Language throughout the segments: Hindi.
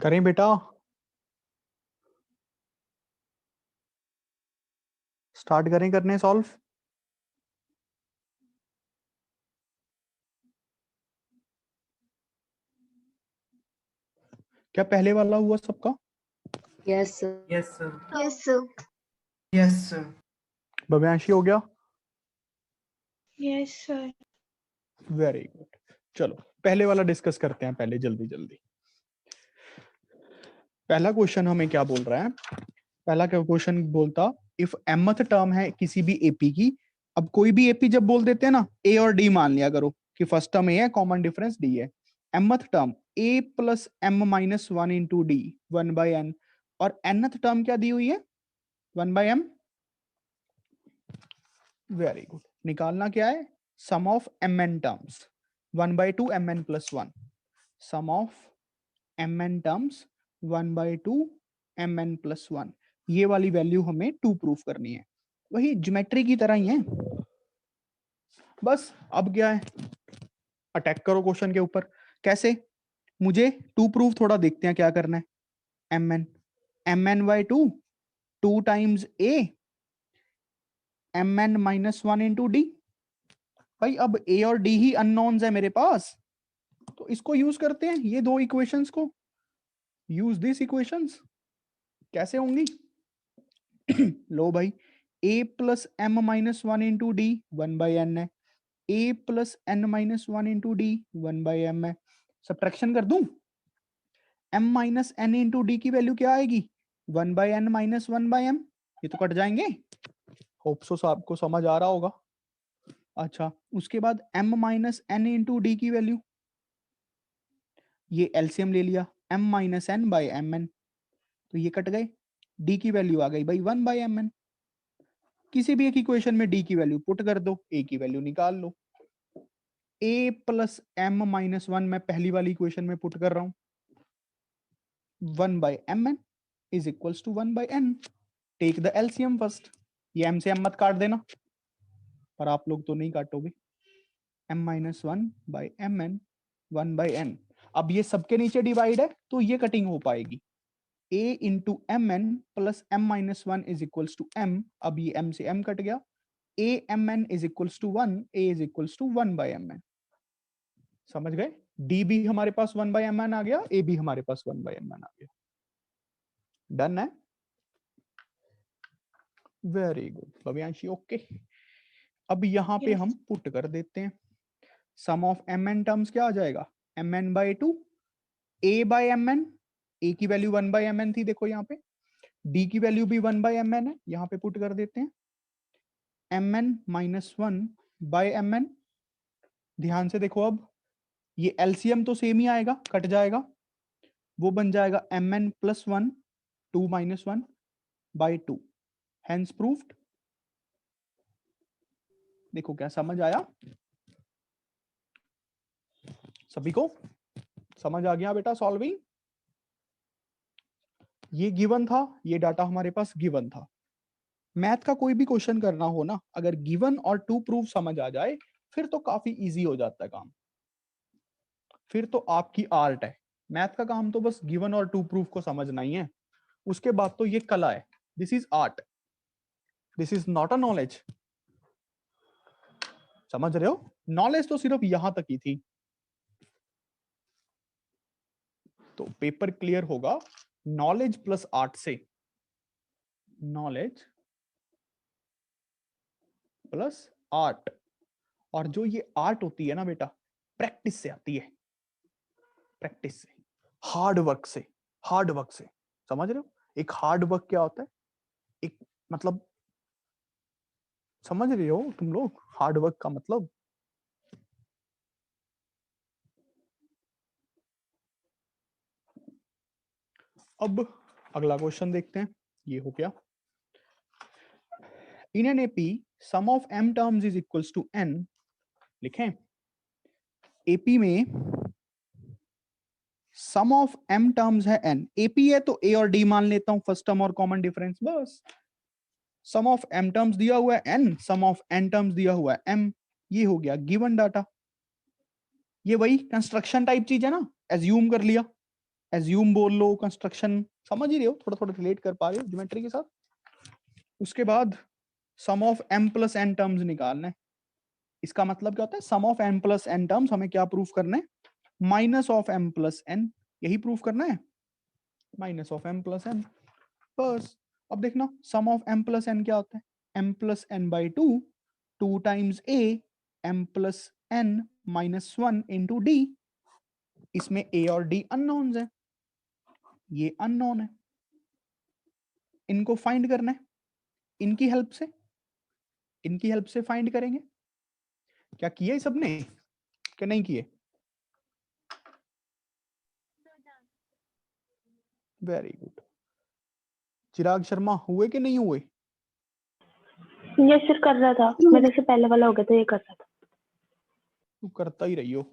करें बेटा, स्टार्ट करें करने सॉल्व। क्या पहले वाला हुआ सबका? Yes sir. Yes sir. Yes sir. Yes sir. Bhavyanshi हो गया? Yes sir. Very good. चलो पहले वाला डिस्कस करते हैं पहले, जल्दी जल्दी। पहला क्वेश्चन हमें क्या बोल रहा है? पहला क्वेश्चन बोलता इफ mth टर्म है किसी भी एपी की। अब कोई भी एपी जब बोल देते हैं ना, ए और डी मान लिया करो कि फर्स्ट टर्म ए है, कॉमन डिफरेंस डी है। mth term a plus M minus one into d, one by n. और nth टर्म क्या दी हुई है? One by m. Very good. निकालना क्या है? Sum of m n terms, one by two m N plus one. Sum of m n terms one by two m N plus one. ये वाली वैल्यू हमें टू प्रूफ करनी है। वही ज्योमेट्री की तरह ही है बस। अब क्या है, अटैक करो क्वेश्चन के ऊपर। कैसे? मुझे टू प्रूफ थोड़ा देखते हैं क्या करना है। M N by two, two times A, M N minus one into D. भाई अब ए और डी ही अननोन्स है मेरे पास, तो इसको यूज करते हैं, ये दो इक्वेशंस को। Use this equations. कैसे होंगी? लो भाई, a plus M minus one into d, one by n है। A plus n minus one into d, one by m है। सब्ट्रैक्शन कर दूं, m minus N into D की वैल्यू क्या आएगी? One by n minus one by m. ये तो कट जाएंगे। होप सो आपको समझ आ रहा होगा। अच्छा, उसके बाद m minus N into D की वैल्यू, ये एलसीएम ले लिया, m minus N by M N, तो ये कट गए। d की वैल्यू आ गई भाई वन बाई एम एन। किसी भी एक इक्वेशन में d की वैल्यू पुट कर दो, a की वैल्यू निकाल लो। a plus M minus one मैं पहली वाली इक्वेशन में पुट कर रहा हूं, one by M N is equals to one by N. Take the LCM first. ये m से m मत काट देना, पर आप लोग तो नहीं काटोगे। m minus one by M N, one by N. अब ये सबके नीचे डिवाइड है तो ये कटिंग हो पाएगी। a into m N plus M minus one is equals to m। अब ये m से m कट गया। a m N is equals to one, a is equals to one by M n. समझ गए? d भी हमारे पास वन बाई एम एन आ गया, a भी हमारे पास वन बाई एम एन आ गया। डन है? Very good Bhavyanshi, okay. अब यहाँ पे हम पुट कर देते हैं। Sum of m n terms क्या आ जाएगा? M N by two, a by M n. ए की value one by M n थी, देखो यहाँ पे। डी की वैल्यू भी वन बाई एम एन है, यहाँ पे पुट कर देते हैं। M N minus one by M N. ध्यान से देखो, अब ये एलसीएम तो सेम ही आएगा, कट जाएगा, वो बन जाएगा M N plus one, two minus one by two. Hence proved. देखो क्या समझ आया सभी को? समझ आ गया बेटा सॉल्विंग? ये गिवन था, ये डाटा हमारे पास गिवन था। मैथ का कोई भी क्वेश्चन करना हो ना, अगर गिवन और टू प्रूफ समझ आ जाए फिर तो काफी इजी हो जाता है काम। फिर तो आपकी आर्ट है। मैथ का काम तो बस गिवन और टू प्रूफ को समझना ही है, उसके बाद तो ये कला है। This is art, this is not a knowledge. समझ रहे हो? नॉलेज तो सिर्फ यहां तक ही थी। तो पेपर क्लियर होगा नॉलेज प्लस आर्ट से। Knowledge plus art. और जो ये आर्ट होती है ना बेटा, प्रैक्टिस से आती है, प्रैक्टिस से, हार्ड वर्क से। हार्ड वर्क से, समझ रहे हो? एक हार्ड वर्क क्या होता है? एक मतलब, समझ रहे हो तुम लोग हार्ड वर्क का मतलब? अब अगला क्वेश्चन देखते हैं। ये हो गया। In an AP sum of m terms is equals to n. लिखें, एपी में सम ऑफ एम टर्म्स है एन। एपी है तो ए और डी मान लेता हूं, फर्स्ट टर्म और कॉमन डिफरेंस, बस। सम ऑफ एम टर्म्स दिया हुआ है n, sum of n terms दिया हुआ है एम। ये हो गया गिवन डाटा। ये वही कंस्ट्रक्शन टाइप चीज है ना, एज्यूम कर लिया। एज्यूम बोल लो, कंस्ट्रक्शन, समझ ही रहे हो, थोड़ा थोड़ा रिलेट कर पा रहे हो ज्योमेट्री के साथ। उसके बाद sum of m plus n terms निकालना है। इसका मतलब क्या होता है, sum of m plus n terms हमें क्या प्रूफ करना है, minus of m plus n, यही प्रूफ करना है, minus of m plus n बस। अब देखना sum of m plus n क्या होता है, m plus n by two times a m plus n minus 1 into d। इसमें a और d अननोन्स है, ये अननोन है, इनको फाइंड करना है, इनकी हेल्प से, इनकी हेल्प से फाइंड करेंगे। क्या किया सबने क्या नहीं किए? Very good. चिराग शर्मा हुए कि नहीं हुए? ये सर कर रहा था, मेरे से पहले वाला हो गया तो ये कर रहा था। तू करता ही रहियो।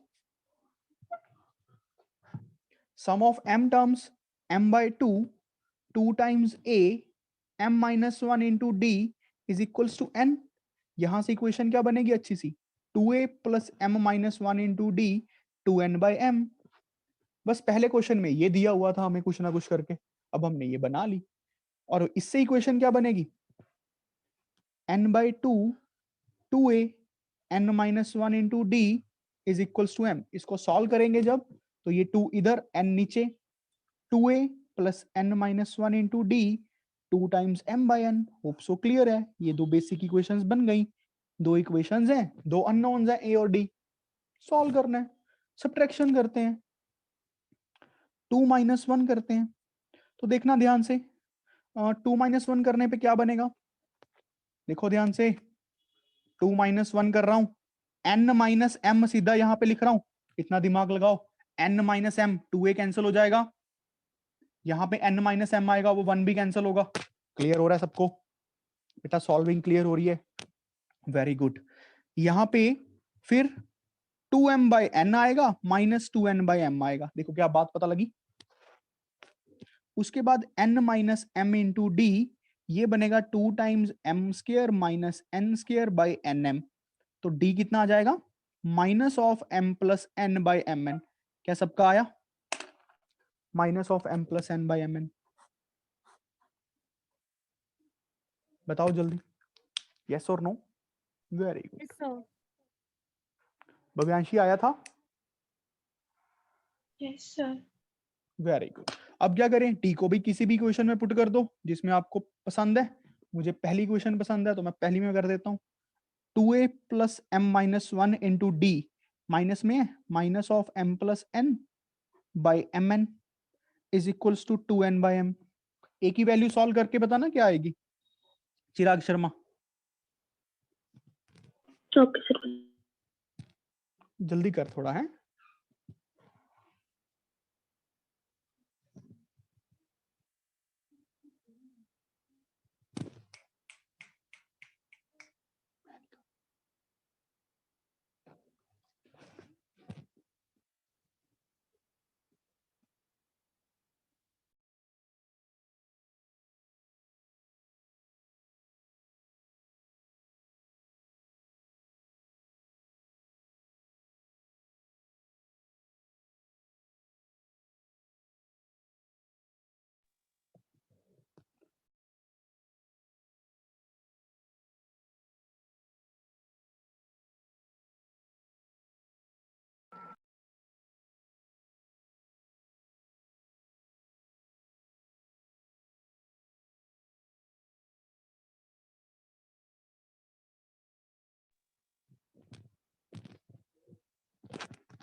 Sum of m terms m by two times a m minus 1 into d is equals to n। यहां से इक्वेशन क्या बनेगी अच्छी सी, 2a plus m minus 1 into d 2n by m। बस पहले क्वेश्चन में ये दिया हुआ था हमें कुछ ना कुछ करके, अब हमने ये बना ली, और इससे इक्वेशन क्या बनेगी, n by two a n minus 1 into d is equals to m। इसको सॉल्व करेंगे जब, तो ये 2 इधर n नीचे, 2a plus n minus 1 into d 2 times m by n। Hope so clear है, ये दो बेसिक इक्वेशंस बन गई, दो इक्वेशंस हैं, दो अननोन्स हैं a और d, सॉल्व करना है, सब्ट्रैक्शन करते हैं, 2 माइनस 1 करते हैं। तो देखना ध्यान से, 2 माइनस 1 करने पे क्या बनेगा, देखो ध्यान से, 2 माइनस 1 कर रहा हूं, n माइनस m सीधा यहां पे लिख रहा हूं, इतना दिमाग लगाओ, n minus m 2a cancel हो जाएगा, यहां पे n माइनस m आएगा, वो 1 भी कैंसिल होगा। क्लियर हो रहा है सबको बेटा, सॉल्विंग क्लियर हो रही है, वेरी गुड। यहां पे फिर 2m बाई n आएगा, माइनस 2n बाई m आएगा, देखो क्या बात पता लगी। उसके बाद n minus m into d, ये बनेगा 2 times m square minus n square by nm। तो d कितना आ जाएगा, minus of m plus n by M n. क्या सबका आया, minus of m plus n by M n, बताओ जल्दी, यस और नो। वेरी गुड, भव्यांशी आया था, यस सर। Very good. अब क्या करें, टी को भी किसी भी क्वेश्चन में पुट कर दो जिसमें आपको पसंद है, मुझे पहली क्वेश्चन पसंद है तो मैं पहली में कर देता हूँ, 2a plus m minus 1 into d, minus में है, minus of m plus n by M N is equals to 2n by m। A की वैल्यू सॉल्व करके बताना क्या आएगी, चिराग शर्मा ओके सर। जल्दी कर थोड़ा है।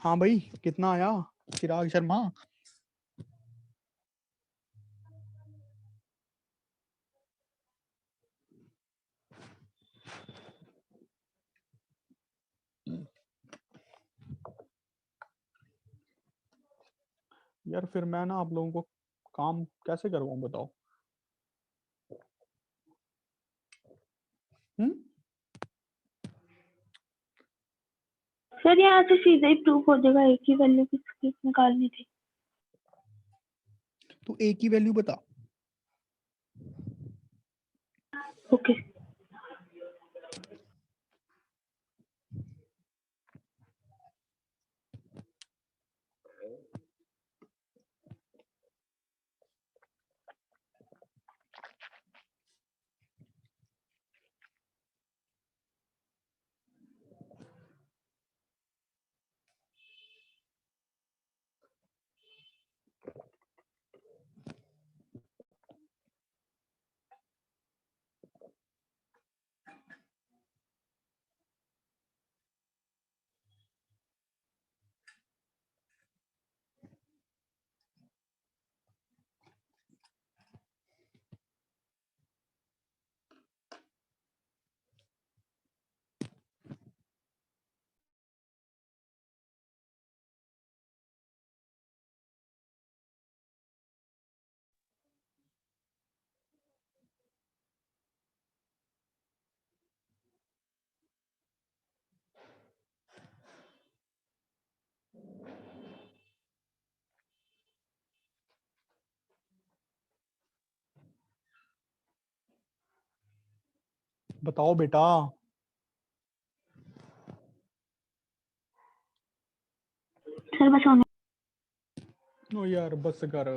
हाँ भाई कितना आया चिराग शर्मा, यार फिर मैं ना आप लोगों को काम कैसे करवाऊं बताओ। सर यहाँ से सीधे ही प्रूफ हो जाएगा, एक ही वैल्यू किसकी निकालनी थी। तो ए की वैल्यू बता, ओके। बताओ बेटा। सर बस होने ओ यार बस कर।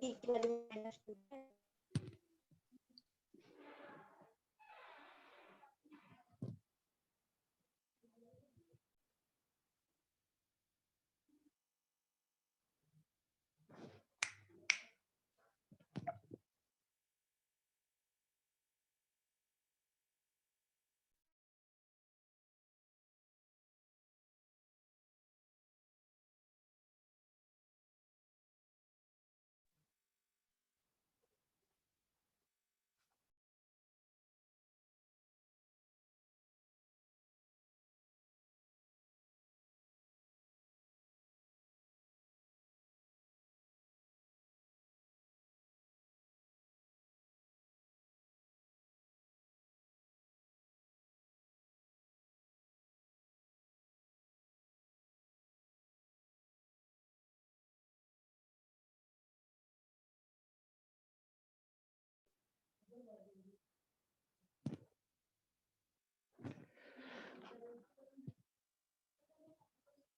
डी की वैल्यू -2 है।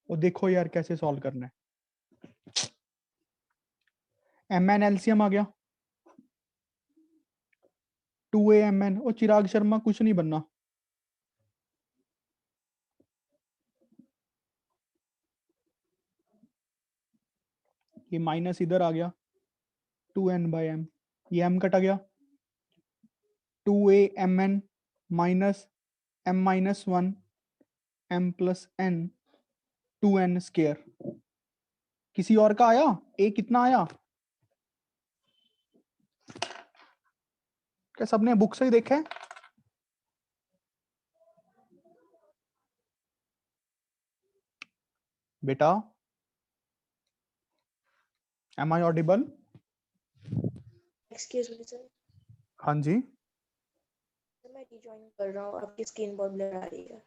वो देखो यार कैसे सॉल्व करना है। एम एन एलसीएम आ गया 2a mn। और चिराग शर्मा कुछ नहीं बनना। ये माइनस इधर आ गया 2n/m। ये m कटा गया 2a mn minus m-1 m+n 2n square. किसी और का आया? a कितना आया? क्या सबने बुक से ही देखा है? बेटा am I audible? Excuse me sir, हाँ जी। मैं रिजॉइन कर रहा हूँ, आपकी स्क्रीन बहुत ब्लर आ रही है।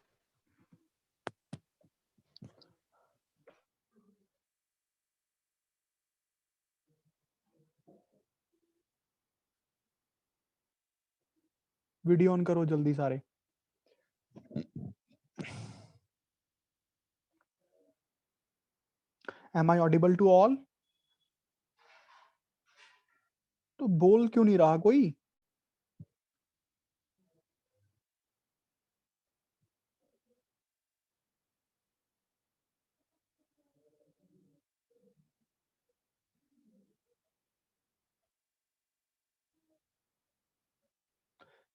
वीडियो ऑन करो जल्दी सारे। Am I audible to all? तो बोल क्यों नहीं रहा कोई?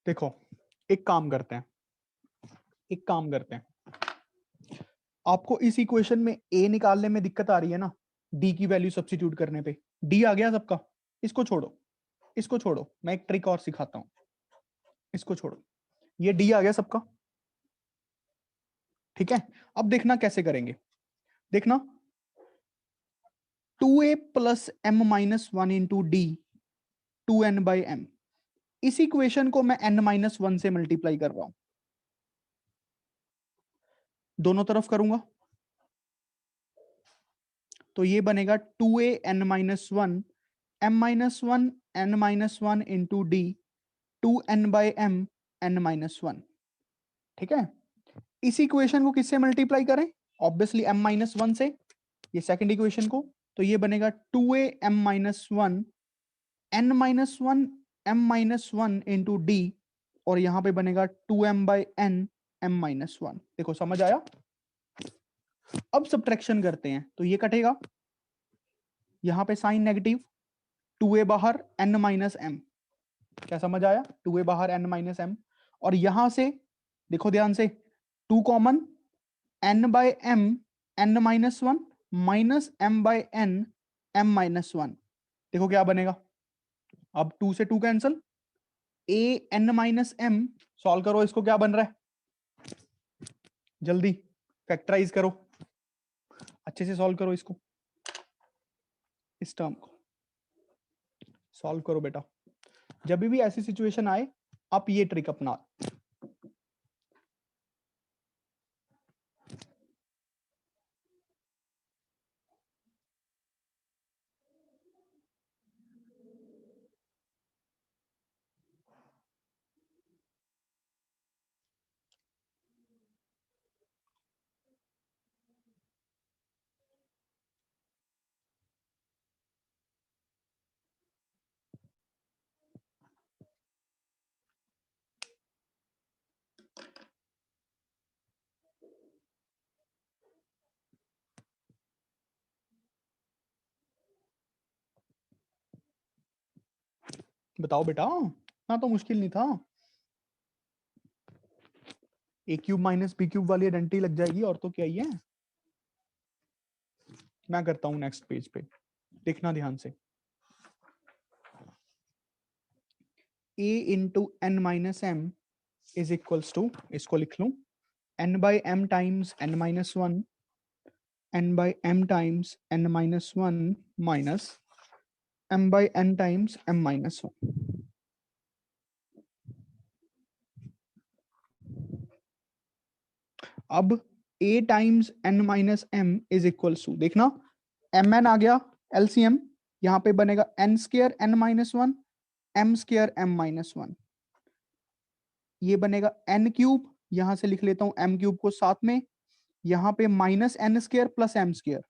देखो एक काम करते हैं, एक काम करते हैं। आपको इस इक्वेशन में a निकालने में दिक्कत आ रही है ना, d की वैल्यू सब्स्टिट्यूट करने पे। d आ गया सबका? इसको छोड़ो, इसको छोड़ो, मैं एक ट्रिक और सिखाता हूं। इसको छोड़ो, ये d आ गया सबका, ठीक है। अब देखना कैसे करेंगे। देखना 2a plus m-1 into D 2n/m। इस इक्वेशन को मैं n-1 से मल्टीप्लाई कर रहा हूं, दोनों तरफ करूंगा तो ये बनेगा 2a(n-1) m-1 n-1 into D 2n/m n-1। ठीक है। इस इक्वेशन को किससे मल्टीप्लाई करें? ऑब्वियसली m-1 से, ये सेकंड इक्वेशन को। तो ये बनेगा 2a(m-1) n-1 m-1 into D, और यहां पे बनेगा 2m/n m-1। देखो समझ आया? अब सब्ट्रैक्शन करते हैं तो ये कटेगा, यहां पे साइन नेगेटिव, 2a बाहर n-m। क्या समझ आया? 2a बाहर n-m। और यहां से देखो ध्यान से, 2 common, n/m n-1 minus m/n m-1। देखो क्या बनेगा, अब 2 से 2 कैंसल, a n-m। सॉल्व करो इसको, क्या बन रहा है? जल्दी फैक्टराइज करो, अच्छे से सॉल्व करो इसको, इस टर्म को सॉल्व करो बेटा। जब भी ऐसी सिचुएशन आए आप ये ट्रिक अपना। बताओ बेटा, ना तो मुश्किल नहीं था। ए क्यूब माइनस बी क्यूब वाली आइडेंटिटी लग जाएगी, और तो क्या ही है। मैं करता हूं नेक्स्ट पेज पे, देखना ध्यान से। a into n minus m is equals to, इसको लिख लूं, n by m times n minus one, n by m times n minus one minus m by n times m minus one. अब a times n minus m is equals to, देखना mn आ गया, एलसीएम यहां पे बनेगा n square n minus one, m square m minus one, ये बनेगा n क्यूब, यहां से लिख लेता हूं m क्यूब को साथ में, यहां पे minus n square plus m square,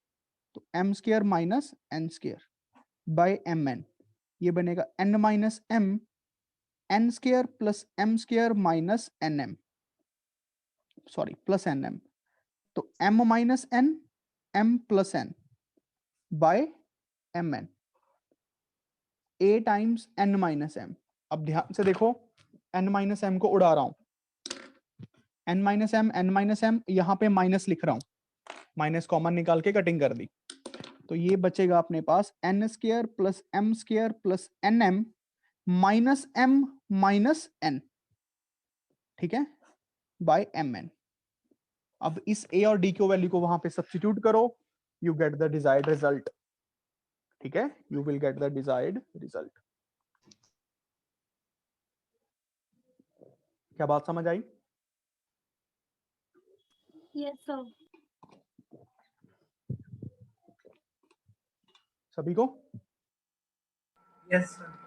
तो m square minus n square by mn, ये बनेगा n minus m, n square plus m square minus nm, sorry plus nm, तो m minus n, m plus n by mn, a times n minus m। अब ध्यान से देखो, n माइनस m को उड़ा रहा हूं, n माइनस m यहां पे माइनस लिख रहा हूं, माइनस कॉमन निकाल के कटिंग कर दी, तो ये बचेगा अपने पास n square plus m square plus nm minus m minus n, ठीक है, बाय mn। अब इस a और d की वैल्यू को वहां पे सब्स्टिट्यूट करो, you get the desired result, ठीक है, you will get the desired result. क्या बात समझ आई? Yes sir. सभी को? Yes sir.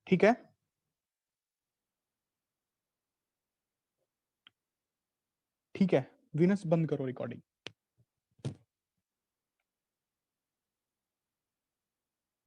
ठीक है, ठीक है, विनस बंद करो रिकॉर्डिंग।